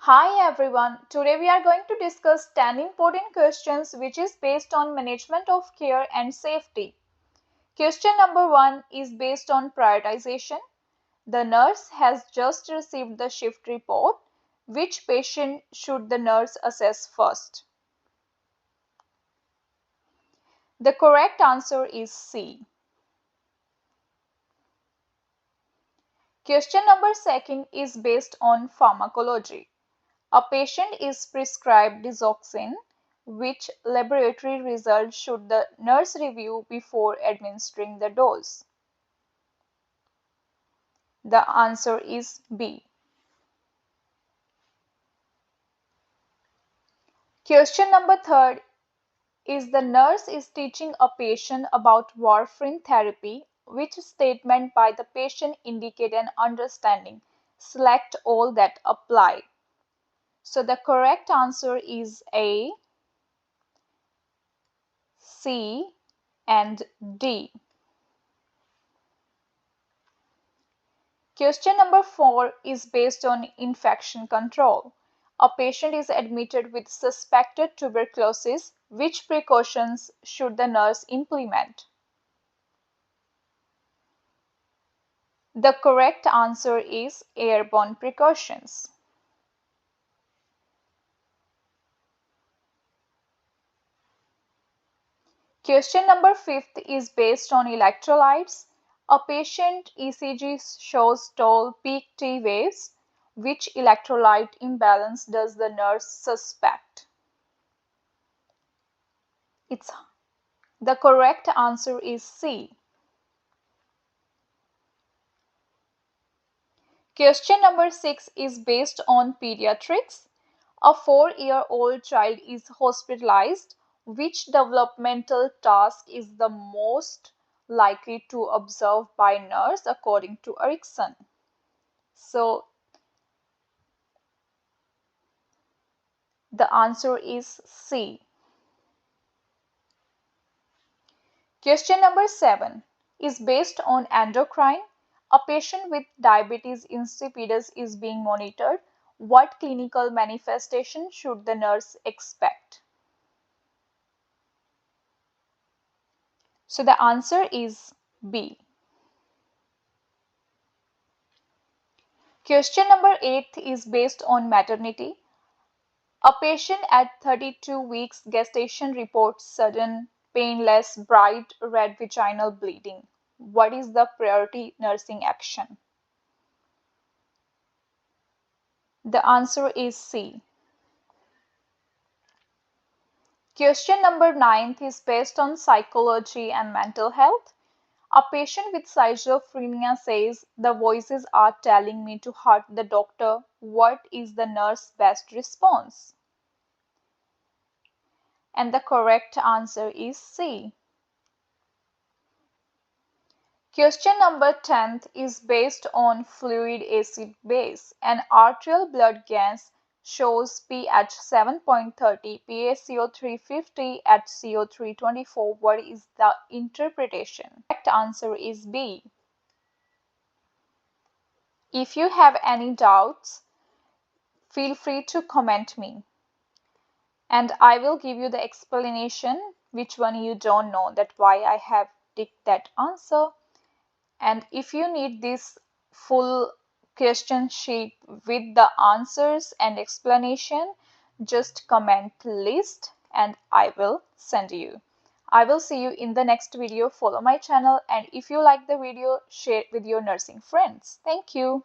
Hi everyone, today we are going to discuss 10 important questions which is based on management of care and safety. Question number 1 is based on prioritization. The nurse has just received the shift report. Which patient should the nurse assess first? The correct answer is C. Question number 2 is based on pharmacology. A patient is prescribed digoxin. Which laboratory result should the nurse review before administering the dose? The answer is B. Question number 3 is the nurse is teaching a patient about warfarin therapy. Which statement by the patient indicate an understanding? Select all that apply. So the correct answer is A, C, and D. Question number 4 is based on infection control. A patient is admitted with suspected tuberculosis. Which precautions should the nurse implement? The correct answer is airborne precautions. Question number 5 is based on electrolytes. A patient ECG shows tall peak T waves. Which electrolyte imbalance does the nurse suspect? The correct answer is C. Question number 6 is based on pediatrics. A 4-year-old child is hospitalized. Which developmental task is the most likely to observe by nurse according to Erickson? So the answer is C. Question number 7 is based on endocrine. A patient with diabetes insipidus is being monitored. What clinical manifestation should the nurse expect? So the answer is B. Question number 8 is based on maternity. A patient at 32 weeks gestation reports sudden, painless, bright red vaginal bleeding. What is the priority nursing action? The answer is C. Question number 9 is based on psychology and mental health. A patient with schizophrenia says, the voices are telling me to hurt the doctor. What is the nurse's best response? And the correct answer is C. Question number 10 is based on fluid acid base. An arterial blood gas shows pH 7.30, PaCO 350 at CO 324. What is the interpretation? The correct answer is B. If you have any doubts, feel free to comment me. And I will give you the explanation which one you don't know, that why I have ticked that answer. And if you need this full question sheet with the answers and explanation, just comment list and I will send you. I will see you in the next video. Follow my channel, and if you like the video, share it with your nursing friends. Thank you.